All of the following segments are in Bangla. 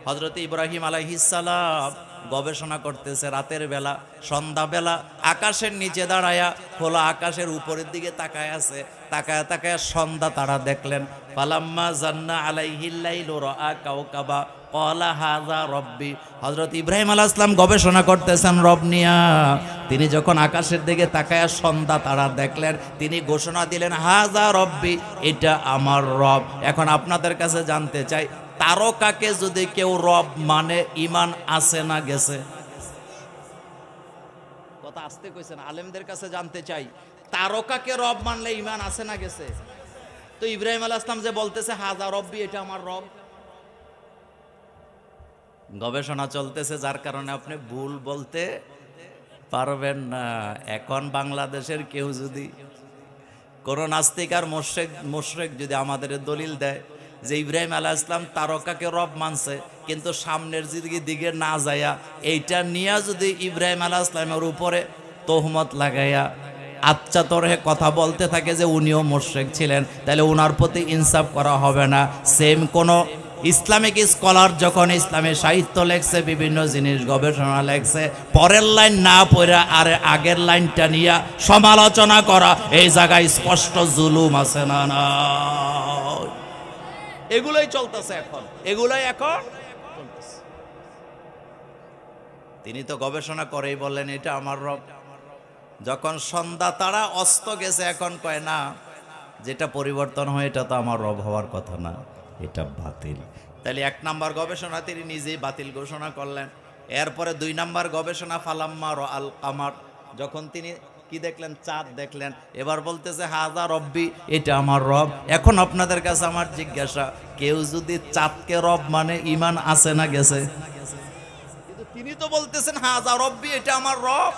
হযরত ইব্রাহিম আলাইহিস সালাম গবেষণা করতেছে রাতের বেলা, সন্ধ্যাবেলা আকাশের নিচে দাঁড়ায়া খোলা আকাশের উপরের দিকে তাকায় আছে। তাকায় তাকায় সন্ধ্যা তারা দেখলেন। ফালাম্মা জান্না আলাইহিল লাইলু রাআ কাওকাবা ক্বালা হাযা রব্বি। হযরত ইব্রাহিম আলাইহিস সালাম গবেষণা করতেছেন রব নিয়া। তিনি যখন আকাশের দিকে তাকায় সন্ধ্যা তারা দেখলেন, তিনি ঘোষণা দিলেন হাযা রব্বি, এটা আমার রব। এখন আপনাদের কাছে জানতে চাই, তারকাকে যদি কেউ রব মানে ঈমান আছে না গেছে? কথা আসতে কইছেন, আলেমদের কাছে জানতে চাই, তারকাকে রব মানলে ঈমান আছে না গেছে? তো ইব্রাহিম আলাইহিস সালাম যে বলতেছে হাযা রব্বি, এটা আমার রব, গবেষণা চলতেছে যার কারণে আপনি ভুল বলতে পারবেন না। এখন বাংলাদেশের কেউ যদি কোন নাস্তিক আর মুশরিক যদি আমাদের দলিল দেয় যে ইব্রাহিম আলাইহিস সালাম তারকাকে রব মানছে, কিন্তু সামনের দিকে না যায়া এইটা নিয়ে যদি ইব্রাহিম আলাইহিস সালামের উপরে তোহমত লাগাইয়া আচ্ছা তরহে কথা বলতে থাকে যে উনিও মুশরিক ছিলেন, তাহলে উনার প্রতি ইনসাফ করা হবে না। সেম কোন ইসলামিক স্কলার যখন ইসলামী সাহিত্য লেখছে, বিভিন্ন জিনিস গবেষণা লেখছে, পরের লাইন না পড়া আর আগের লাইনটা নিয়ে সমালোচনা করা, এই জায়গায় স্পষ্ট জুলুম আছে না? না, এগুলোই চলতেছে এখন, এগুলোই এখন চলতেছে। তিনি তো গবেষণা করেই বললেন এটা আমার রব। যখন সন্ধ্যা তারা অস্ত গেছে, এখন কয় না, যেটা পরিবর্তন হয় এটা তো আমার রব হওয়ার কথা না, এটা বাতিল। তাহলে 1 নাম্বার গবেষণা তিনি নিজেই বাতিল ঘোষণা করলেন। এরপরে 2 নাম্বার গবেষণা ফালাম্মা রাআল কামার, যখন তিনি কি দেখলেন? চাঁদ দেখলেন। এবার বলতেছে হাযা রব্বি, এটা আমার রব। এখন আপনাদের কাছে আমার জিজ্ঞাসা, কেউ যদি চাঁদকে রব মানে ঈমান আছে না গেছে? কিন্তু তিনি তো বলতেছেন হাযা রব্বি, এটা আমার রব।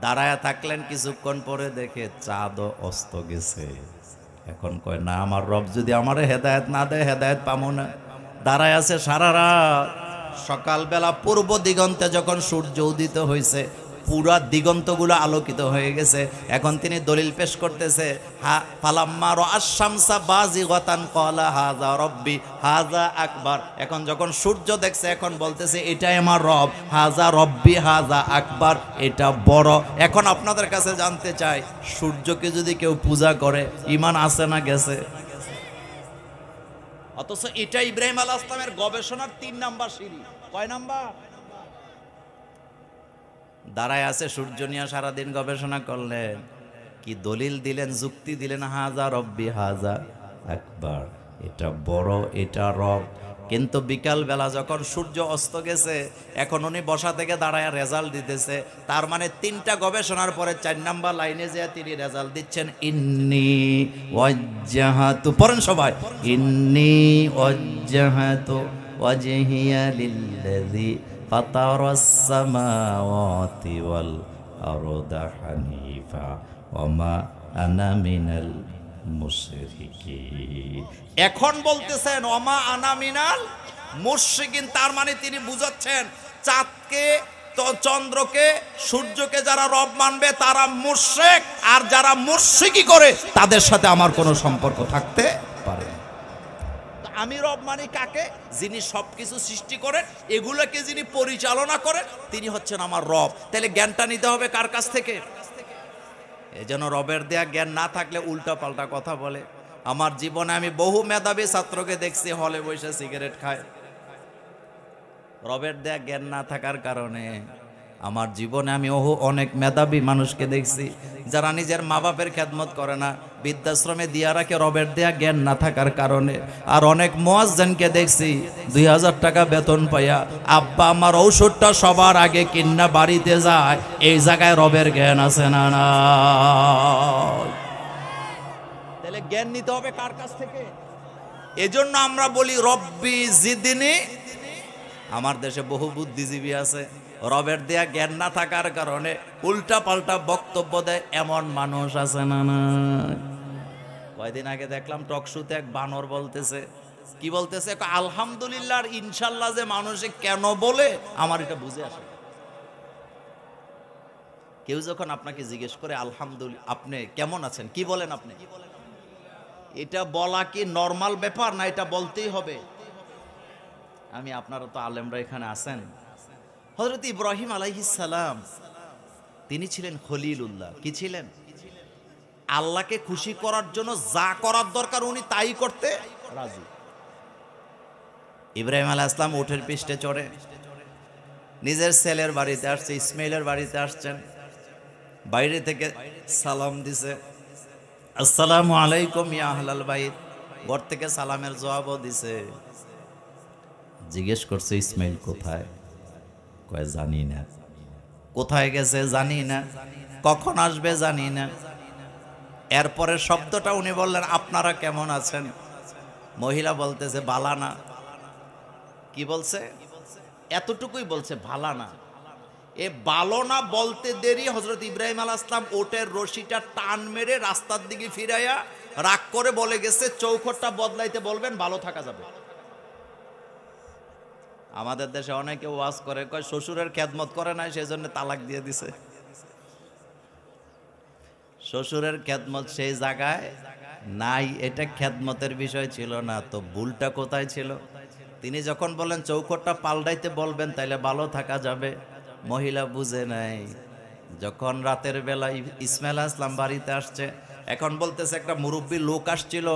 দাঁড়ায় থাকলেন, কিছুক্ষণ পরে দেখে চাঁদও অস্ত গেছে। এখন কয় না, আমার রব যদি আমারে হেদায়েত না দেয়, হেদায়েত পাবো না। দাঁড়ায় আছে সারা রাত। সকালবেলা পূর্ব দিগন্তে যখন সূর্য উদিত হয়েছে, পুরা দিগন্তগুলো আলোকিত হয়ে গেছে। এখন তিনি দলিল পেশ করতেছে, ফালাম্মা রাআশ শামসা বাযিগাতান ক্বালা হাযা রব্বি হাযা আকবার। এখন যখন সূর্য দেখছে, এখন বলতেছে এটাই আমার রব, হাযা রব্বি হাযা আকবার, এটা বড়। এখন আপনাদের কাছে জানতে চাই, সূর্যকে যদি কেউ পূজা করে, ঈমান আছে না গেছে? অথচ এটা ইব্রাহিম আলাইহিস সালামের গবেষণার 3 নাম্বার সিঁড়ি। কয় নাম্বার? দাঁড়ায় আছে সূর্য নিয়ে সারাদিন গবেষণা করলেন, কি দলিল দিলেন, যুক্তি দিলেন, হাযা রব্বি হাযা আকবার, এটা বড়, এটা রব। কিন্তু বিকাল বেলা যখন সূর্য অস্ত গেছে, এখন উনি বসা থেকে দাঁড়ায় রেজাল্ট দিতেছে। তার মানে 3টা গবেষণার পরে 4 নাম্বার লাইনে যে তিনি রেজাল্ট দিচ্ছেন, ইন্নী ওয়াজ্জাহাতু, পড়েন সবাই, ইন্নী ওয়াজ্জাহাতু ওয়াজহিয়া লিল্লাযী ফাতারাস সামাওয়াতি ওয়াল আরদা হানিফা ওয়া মা আনা মিনাল মুশরিকিন। এখন বলতেছেন ওমা আনা মিনাল মুশরিকিন, তার মানে তিনি বুঝাচ্ছেন চাঁদকে, চন্দ্রকে, সূর্যকে যারা রব মানবে তারা মুশরিক, আর যারা মুশরিকি করে তাদের সাথে আমার কোনো সম্পর্ক থাকতে পারে না। আমি রব মানি কাকে? যিনি সবকিছু সৃষ্টি করেন, এগুলোকে যিনি পরিচালনা করেন, তিনি হচ্ছেন আমার রব। তাহলে জ্ঞানটা নিতে হবে কার কাছ থেকে? এই জন্য রবের দেয়া জ্ঞান না থাকলে উল্টা পাল্টা কথা বলে। আমার জীবনে আমি বহু মেধাবী ছাত্রকে দেখছি হলে বসে সিগারেট খায়। রবের দেয়া জ্ঞান না থাকার কারণে আমার জীবনে আমি অনেক মেধাবী মানুষকে দেখছি যারা নিজের মা বাপের খেদমত করে না, বৃদ্ধাশ্রমে দিয়া রাখে রবের দেয়া জ্ঞান না থাকার কারণে। আর অনেক মুয়াজ্জিনকে দেখছি 2000 টাকা বেতন পাইয়া আব্বা আমার ঔষধটা সবার আগে কিন্না বাড়িতে যায়। এই জায়গায় রবের জ্ঞান আছে না? না, তাহলে জ্ঞান নিতে হবে কার কাছ থেকে? এজন্য আমরা বলি রব্বি জিদনি। আমার দেশে বহু বুদ্ধিজীবী আছে, রবের দেয়া জ্ঞান না থাকার কারণে উল্টা পাল্টা বক্তব্য দেয়, এমন মানুষ আছে না? না, কয়দিন আগে দেখলাম টকশুতে এক বানর বলতেছে, কি বলতেছে, আলহামদুলিল্লাহ আর ইনশাল্লাহ যে মানুষে কেন বলে আমার এটা বুঝে আসে। কেউ যখন আপনাকে জিজ্ঞেস করে আলহামদুলিল্লাহ আপনি কেমন আছেন, কি বলেন আপনি? এটা বলা কি নরমাল ব্যাপার না? এটা বলতেই হবে। আমি, আপনারা তো আলেমরা এখানে আছেন। হযরত ইব্রাহিম আলাইহিস সালাম তিনি ছিলেন খলিলুল্লাহ। কি ছিলেন? আল্লাহকে খুশি করার জন্য যা করার দরকার উনি তাই করতে রাজি। ইব্রাহিম আলাইহিস সালাম উটের পিষ্টে চড়ে নিজের ছেলের বাড়িতে আসছে, ইসমাইলের বাড়িতে আসছেন। বাইরে থেকে সালাম দিছে, আসসালামু আলাইকুম ইয়া আহলাল বাইত। ঘর থেকে সালামের জবাবও দিছে। জিজ্ঞেস করছে ইসমাইল কোথায়? কয় জানি না। কোথায় গেছে জানি না, কখন আসবে জানি না। এরপরে শব্দটা উনি বললেন আপনারা কেমন আছেন? মহিলা বলতেছে ভালা না। কি বলছে? এতটুকুই বলছে, ভালা না। এ ভালো না বলতে দেরি হযরত ইব্রাহিম আলাইহিস সালাম ওটের রশিটা টান মেরে রাস্তার দিকে ফিরাইয়া রাগ করে বলে গেছে চৌখটটা বদলাইতে বলবেন, ভালো থাকা যাবে। আমাদের দেশে অনেকে ওয়াজ করে, কয় শ্বশুরের খেদমত করে নাই সেজন্য তালাক দিয়ে দিছে। শ্বশুরের খেদমত সেই জায়গায় নাই, এটা খেদমতের বিষয় ছিল না। তো ভুলটা কোথায় ছিল? তিনি যখন বলেন চৌখটটা পাল্টাইতে বলবেন তাইলে ভালো থাকা যাবে, মহিলা বুঝে নাই। যখন রাতের বেলা ইসমাইল আলাইহিস সালাম বাড়িতে আসছে, এখন বলতেছে একটা মুরব্বী লোক আসছিল,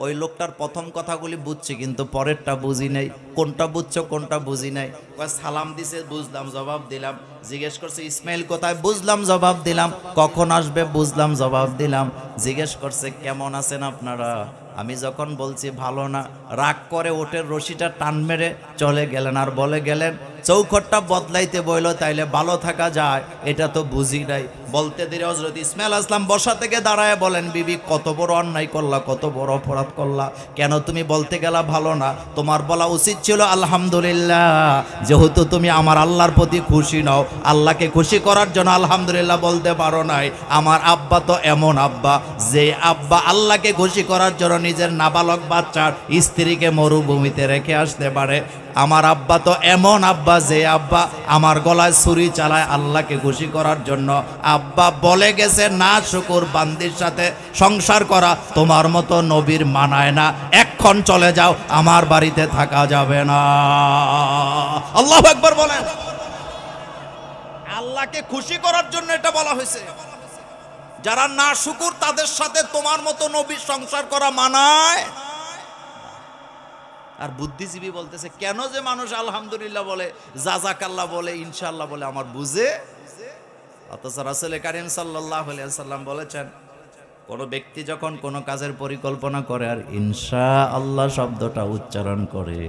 ওই লোকটার প্রথম কথাগুলি বুঝছি কিন্তু পরেরটা বুঝি নাই। কোনটা বুঝছো কোনটা বুঝি নাই? সালাম দিছে বুঝলাম, জবাব দিলাম। জিজ্ঞেস করছে ইসমাইল কোথায়? বুঝলাম, জবাব দিলাম। কখন আসবে? বুঝলাম, জবাব দিলাম। জিজ্ঞেস করছে কেমন আছেন আপনারা? আমি যখন বলছি ভালো না, রাগ করে ওটের রশিটা টান মেরে চলে গেলেন আর বলে গেলেন চৌখটটা বদলাইতে বইল তাইলে ভালো থাকা যায়, এটা তো বুঝি নাই। বলতে দেরি হযরত ইসমাইল আলাইহিস সালাম বসা থেকে দাঁড়ায় বলেন বিবি কত বড় অন্যায় করলা, কত বড় অপরাধ করলা, কেন তুমি বলতে গেলা ভালো না? তোমার বলা উচিত ছিল আলহামদুলিল্লাহ, যেহেতু তুমি আমার আল্লাহর প্রতি খুশি নও, আল্লাহকে খুশি করার জন্য আলহামদুলিল্লাহ বলতে পারো নাই। আমার আব্বা তো এমন আব্বা যে আব্বা আল্লাহকে খুশি করার জন্য নিজের নাবালক বাচ্চার স্ত্রীকে মরুভূমিতে রেখে আসতে পারে। আমার আব্বা তো এমন আব্বা যে আব্বা আমার গলায় ছুরি চালায় আল্লাহকে খুশি করার জন্য। আব্বা বলে গেছে না শুকুর বান্দির সাথে সংসার করা তোমার মতো নবীর মানায় না, এক্ষণ চলে যাও, আমার বাড়িতে থাকা যাবে না। আল্লাহু আকবার বলেন। আল্লাহকে খুশি করার জন্য এটা বলা হয়েছে। যারা না শুকুর তাদের সাথে তোমার মতো নবীর সংসার করা মানায়। আর বুদ্ধিজীবী বলতেছে কেন যে মানুষ আলহামদুলিল্লাহ বলে, জাযাকাল্লাহ বলে, ইনশাআল্লাহ বলে আমার বুঝে। অথচ রাসূল কারীম সাল্লাল্লাহু আলাইহি ওয়াসাল্লাম বলেছেন কোন ব্যক্তি যখন কোন কাজের পরিকল্পনা করে আর ইনশাআল্লাহ শব্দটা উচ্চারণ করে,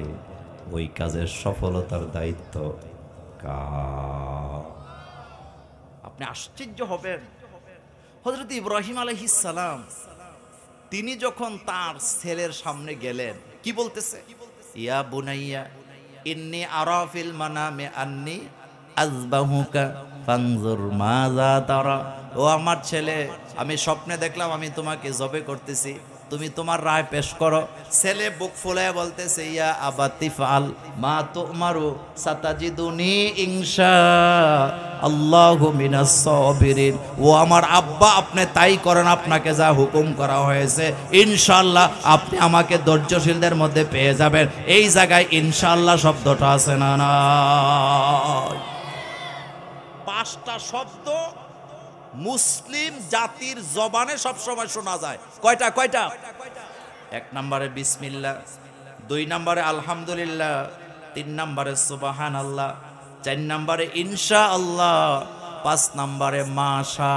ওই কাজের সফলতার দায়িত্ব কার? আপনি আশ্চর্য হবেন। হযরত ইব্রাহিম আলাইহিস সালাম তিনি যখন তার ছেলের সামনে গেলেন, কি বলতেছে? ইয়া বুনাইয়া ইন্নী আরা ফিল মানামি আন্নী আযবাহুকা ফানজুর মাযা তারা। ও আমার ছেলে, আমি স্বপ্নে দেখলাম আমি তোমাকে জবে করতেছি, তুমি তোমার রায় পেশ করো। ছেলে বুক ফুলায় বলতেছে ইয়া আবাতি ফাল মা তুমারু সাতাজিদুনি ইনশাআল্লাহু মিনাস সাবিরিন। ও আমার আব্বা আপনি তাই করেন, আপনাকে যা হুকুম করা হয়েছে ইনশাআল্লাহ আপনি আমাকে ধৈর্যশীলদের মধ্যে পেয়ে যাবেন। এই জায়গায় ইনশাআল্লাহ শব্দটা আছে না? না, পাঁচটা শব্দ মুসলিম জাতির জবানে সবসময় শোনা যায়। কয়টা? কয়টা? এক নম্বরে বিসমিল্লাহ, দুই নম্বরে আলহামদুলিল্লাহ, তিন নম্বরে সুবহানাল্লাহ, চার নম্বরে ইনশাআল্লাহ, পাঁচ নম্বরে মাশা।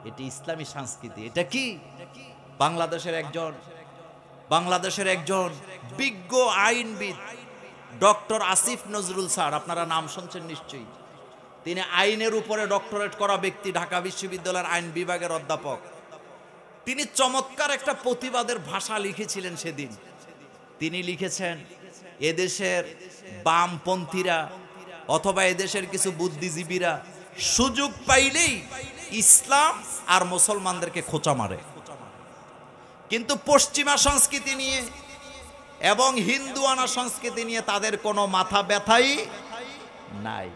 এটি ইসলামী সংস্কৃতি। এটা কি? বাংলাদেশের একজন বিজ্ঞ আইনবিদ ডক্টর আসিফ নজরুল স্যার, আপনারা নাম শুনছেন নিশ্চয়ই। তিনি আইনের উপরে ডক্টরেট করা ব্যক্তি, ঢাকা বিশ্ববিদ্যালয়ের আইন বিভাগের অধ্যাপক। তিনি চমৎকার একটা প্রতিবাদের ভাষা লিখেছিলেন সেদিন। তিনি লিখেছেন এদেশের বামপন্থীরা অথবা এদেশের কিছু বুদ্ধিজীবীরা সুযোগ পাইলেই ইসলাম আর মুসলমানদেরকে খোঁচা মারে, কিন্তু পশ্চিমা সংস্কৃতি নিয়ে এবং হিন্দুয়ানা সংস্কৃতি নিয়ে তাদের কোনো মাথা ব্যথাই নাই।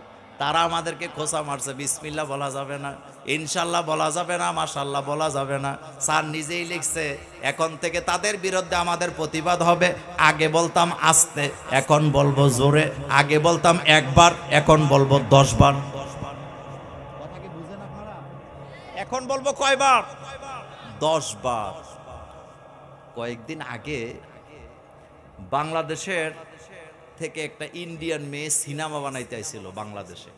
তারা আমাদেরকে খোঁচা মারছে, বিসমিল্লাহ বলা যাবে না, ইনশাল্লাহ বলা যাবে না, মাশাল্লাহ বলা যাবে না। স্যার নিজেই লিখছে এখন থেকে তাদের বিরুদ্ধে আমাদের প্রতিবাদ হবে। আগে বলতাম আস্তে, এখন বলবো জোরে। আগে বলতাম একবার, এখন বলবো 10 বার। কথা কি বুঝেন আপনারা? এখন বলবো কয়বার? 10 বার। কয়েকদিন আগে বাংলাদেশের থেকে একটা ইন্ডিয়ান মেয়ে সিনেমা বানাইতে আইছিল বাংলাদেশে।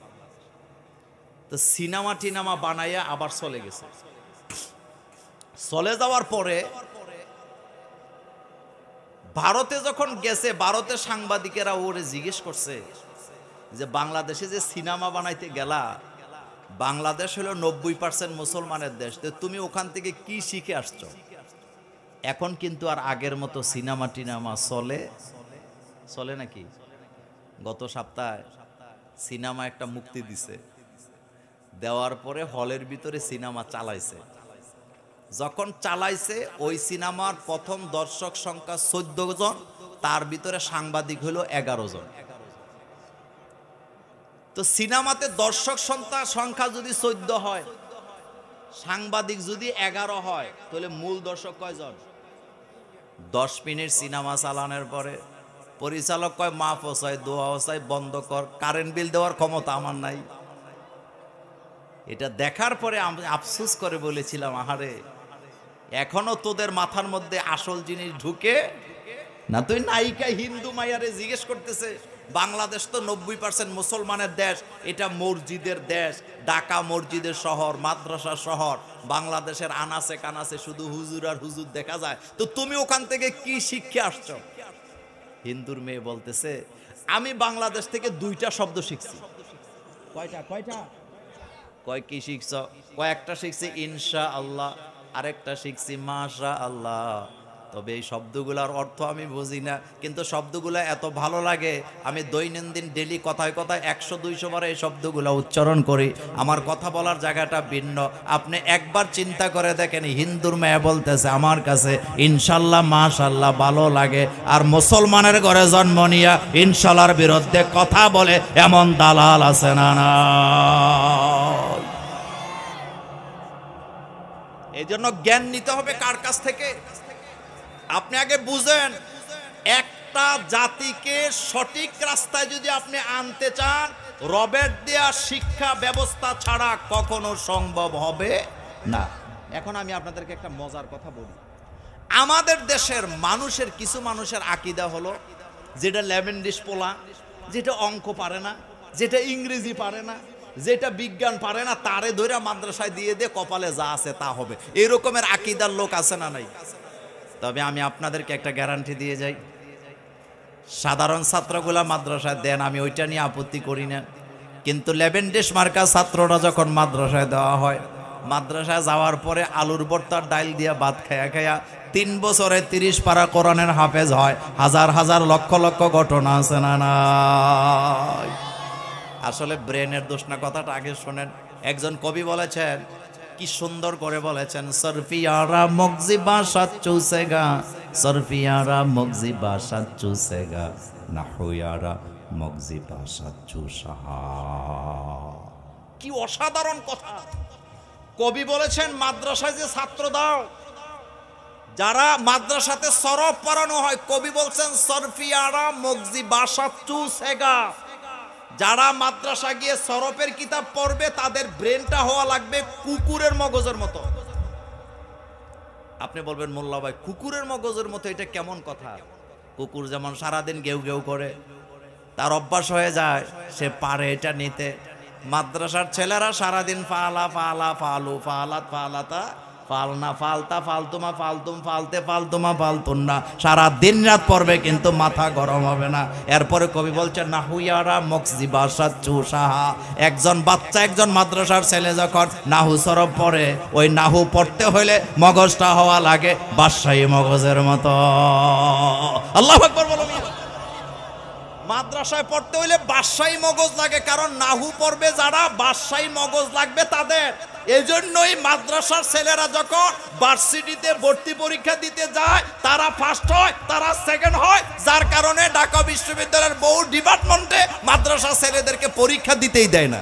তো সিনেমা টিনামা বানাইয়া আবার চলে গেছে। চলে যাওয়ার পরে ভারতে যখন গেছে, ভারতের সাংবাদিকেরা ওরে জিজ্ঞেস করছে যে বাংলাদেশে যে সিনেমা বানাইতে গেলা, বাংলাদেশ হলো 90% মুসলমানের দেশ, তো তুমি ওখান থেকে কি শিখে আসছো? এখন কিন্তু আর আগের মতো সিনেমা টিনামা চলে নাকি? গত সপ্তাহে সিনেমা একটা মুক্তি দিছে, দেওয়ার পরে হলের ভিতরে সিনেমা চালাইছে। যখন চালাইছে ওই সিনেমার প্রথম দর্শক সংখ্যা 14 জন, তার ভিতরে সাংবাদিক হলো 11 জন। তো সিনেমাতে দর্শক সংখ্যা যদি 14 হয়, সাংবাদিক যদি 11 হয়, তাহলে মূল দর্শক কয়জন? 10 মিনিট সিনেমা চালানোর পরে পরিচালক কয় মাফ হোসাই, দোয়া হোসাই, বন্ধ কর, কারেন্ট বিল দেওয়ার ক্ষমতা আমার নাই। এটা দেখার পরে আমি আফসোস করে বলেছিলাম, আহারে এখনো তোদের মাথার মধ্যে আসল জিনিস ঢুকে না। তুই নায়িকা হিন্দু মাইয়ারে জিজ্ঞেস করতেছে বাংলাদেশ তো 90% মুসলমানের দেশ, এটা মসজিদের দেশ, ঢাকা মসজিদের শহর, মাদ্রাসার শহর, বাংলাদেশের আনাচে কানাচে শুধু হুজুর আর হুজুর দেখা যায়, তো তুমি ওখান থেকে কি শিক্ষা আসছো? হিন্দুর মেয়ে বলতেছে আমি বাংলাদেশ থেকে 2টা শব্দ শিখছি। কয়টা? কয় কি শিখছ? কয়েকটা শিখছি ইনশা আল্লাহ, আরেকটা শিখছি মাশা আল্লাহ। তবে এই শব্দগুলোর অর্থ আমি বুঝি না, কিন্তু শব্দগুলো এত ভালো লাগে, আমি দৈনন্দিন ডেলি কথায় কথায় 100-200 বার এই শব্দগুলো উচ্চারণ করি। আমার কথা বলার জায়গাটা ভিন্ন। আপনি একবার চিন্তা করে দেখেন, হিন্দুর মেয়ে বলতেছে আমার কাছে ইনশাল্লাহ মাশাল্লাহ ভালো লাগে, আর মুসলমানের ঘরে জন্ম নিয়া ইনশাল্লাহর বিরুদ্ধে কথা বলে এমন দালাল আছে না? না, এই জন্য জ্ঞান নিতে হবে কার কাছ থেকে? আপনি আগে বুঝেন, একটা জাতিকে সঠিক রাস্তায় যদি আপনি আনতে চান, রবের দেয়া শিক্ষা ব্যবস্থা ছাড়া কখনো সম্ভব হবে না। এখন আমি আপনাদেরকে একটা মজার কথা বলি। আমাদের দেশের মানুষের কিছু মানুষের আকীদা হলো, যেটা লেভেন্ডিশ পোলা, যেটা অঙ্ক পারে না, যেটা ইংরেজি পারে না, যেটা বিজ্ঞান পারে না, তারে ধরে মাদ্রাসায় দিয়ে দে, কপালে যা আছে তা হবে। এরকমের আকীদার লোক আছে না নাই? তবে আমি আপনাদেরকে একটা গ্যারান্টি দিয়ে যাই, সাধারণ ছাত্রগুলা মাদ্রাসায় দেন, আমি ওইটা নিয়ে আপত্তি করি না, কিন্তু লেভেন্ডিশ মার্কা ছাত্ররা যখন মাদ্রাসায় দেওয়া হয়, মাদ্রাসায় যাওয়ার পরে আলুর ভর্তার ডাইল দিয়া ভাত খায়া 3 বছরে 30 পারা কোরআনের হাফেজ হয়। হাজার হাজার লক্ষ লক্ষ ঘটনা আছে না নাই? আসলে ব্রেনের দোষ না, কথাটা আগে শোনেন। একজন কবি বলেছেন, কি সুন্দর করে বলেছেন, সরফিয়ারা মগজি বাসাত চুসেগা, সরফিয়ারা মগজি বাসাত চুসেগা, নাহুয়ারা মগজি বাসাত চুসাহা। কি অসাধারণ কথা! কবি বলেছেন মাদ্রাসায় যে ছাত্র দাও, যারা মাদ্রাসাতে সরফ পড়ানো হয়, কবি বলছেন সরফিয়ারা মগজি বাসাত চুসেগা, যারা মাদ্রাসা গিয়ে সরফের কিতাব পড়বে তাদের ব্রেনটা হওয়া লাগবে কুকুরের মগজের মতো। আপনি বলবেন মোল্লা ভাই কুকুরের মগজের মতো এটা কেমন কথা? কুকুর যেমন সারাদিন গেউ গেউ করে, তার অভ্যাস হয়ে যায়, সে পারে এটা নিতে। মাদ্রাসার ছেলেরা সারাদিন ফালা ফালা ফালু ফালাত ফালাতা ফালনা ফালতা ফালতুমা ফালতুম ফালতে ফালতুমা ফালতুন না, সারা দিন রাত পড়বে কিন্তু মাথা গরম হবে না। এরপরে কবি বলছেন নাহুয়ারা মগজি বাসাত চুসাহা, একজন বাচ্চা, একজন মাদ্রাসার ছেলে যখন নাহু সরফ পড়ে, ওই নাহু পড়তে হইলে মগজটা হওয়া লাগে বাদশাহী মগজের মতো। আল্লাহু আকবার বলো। মাদ্রাসায় পড়তে হইলে বাদশাহী মগজ লাগে, কারণ নাহু পড়বে যারা, বাদশাহী মগজ লাগবে তাদের। এজন্যই মাদ্রাসার ছেলেরা যখন ভার্সিটিতে ভর্তি পরীক্ষা দিতে যায়, তারা ফার্স্ট হয়, তারা সেকেন্ড হয়, যার কারণে ঢাকা বিশ্ববিদ্যালয়ের বহু ডিপার্টমেন্টে মাদ্রাসা ছেলেদেরকে পরীক্ষা দিতেই দেয় না।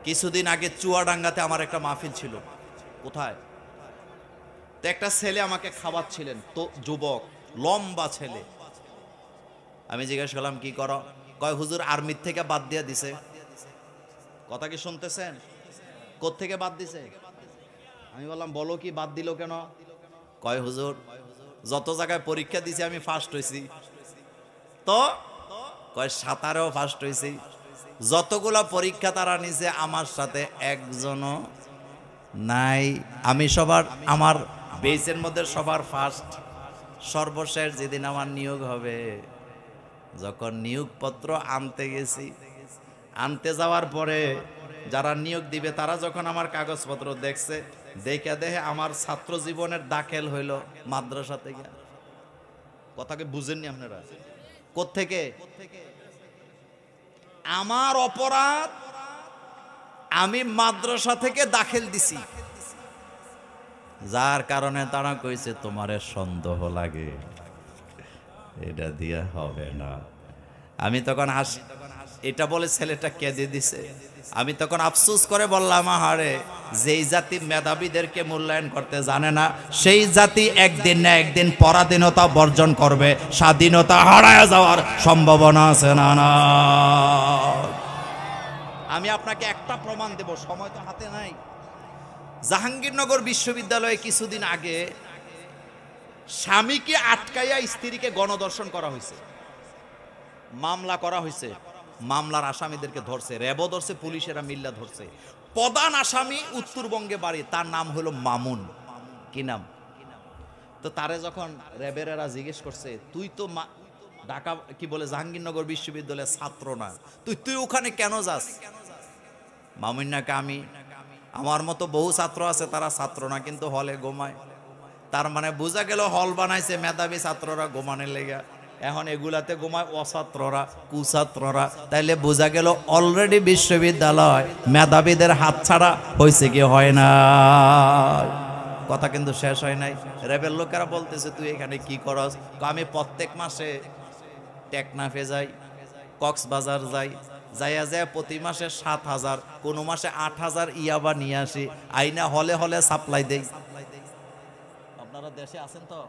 কিছুদিন আগে চুয়াডাঙ্গাতে আমার একটা মাহফিল ছিল। কোথায়? তো একটা ছেলে আমাকে খাওয়াচ্ছিলেন, তো যুবক লম্বা ছেলে। আমি জিজ্ঞেস করলাম কি করো? কয় হুজুর আর্মির থেকে বাদ দিয়ে দিছে। কথা কি শুনতেছেন? কোত্থেকে বাদ দিছে? আমি বললাম বলো কি বাদ দিল কেন? কয় হুজুর যত জায়গায় পরীক্ষা দিছি আমি ফার্স্ট হইছি। তো কয় সাঁতারেও ফার্স্ট হইছি। যতগুলা পরীক্ষা তারা নিছে আমার সাথে একজনও নাই। আমি সবার, আমার বেসের মধ্যে সবার ফার্স্ট। সর্বশেষ যেদিন আমার নিয়োগ হবে, যখন নিয়োগপত্র আনতে গেছি, আনতে যাওয়ার পরে যারা নিয়োগ দিবে তারা যখন আমার কাগজপত্র দেখছে, দেখে আমার ছাত্র জীবনের দাখিল হইল মাদ্রাসা থেকে। কথাকে বুঝেননি আপনারা? কোত্থেকে? আমার অপরাধ, আমি মাদ্রাসা থেকে দাখিল দিছি, যার কারণে তারা কইছে তোমারে সন্দেহ লাগে, এটা দিয়া হবে না। আমি তখন এটা বলে ছেলেটা কেঁদে দিছে। আমি তখন আফসোস করে বললাম, আহারে, যেই জাতি মেধাবীদেরকে মূল্যায়ন করতে জানে না, সেই জাতি একদিন না একদিন পরাধীনতা বর্জন করবে, স্বাধীনতা হারায় যাওয়ার সম্ভাবনা আছে না? না, আমি আপনাকে একটা প্রমাণ দেব, সময় তো হাতে নাই। জাহাঙ্গীরনগর বিশ্ববিদ্যালয়ে কিছুদিন আগে স্বামীকে আটকাইয়া স্ত্রীকে গণধর্ষণ করা হয়েছে, মামলা করা হয়েছে। মামলার আসামিদেরকে ধরছে, র্যাবও ধরছে, পুলিশেরা মিল্লা ধরছে। প্রধান আসামি উত্তরবঙ্গে বাড়ি, তার নাম হলো মামুন। কি নাম? তো তারে যখন র্যাবেরা জিজ্ঞেস করছে, তুই তো ঢাকা কি বলে জাহাঙ্গীরনগর বিশ্ববিদ্যালয়ের ছাত্র না, তুই ওখানে কেন যাস? মামুন নাকি, আমি, আমার মতো বহু ছাত্র আছে তারা ছাত্র না কিন্তু হলে ঘুমায়। তার মানে বোঝা গেল হল বানাইছে মেধাবী ছাত্ররা ঘুমানোর লেগা, এখন এগুলাতে ঘুমায় অছাত্ররা, কুছাত্ররা। তাইলে বোঝা গেল অলরেডি বিশ্ববিদ্যালয় মেধাবীদের হাত ছাড়া হয়েছে কি হয় না? কথা কিন্তু শেষ হয় নাই। র্যাবের লোকেরা বলতেছে, তুই এখানে কি করস? আমি প্রত্যেক মাসে টেকনাফে যাই, কক্সবাজার যাই, যাইয়া যায় প্রতি মাসে 7,000, কোনো মাসে 8,000 ইয়াবা নিয়ে আসি, আইনা হলে হলে সাপ্লাই দেই। আপনারা দেশে আছেন তো?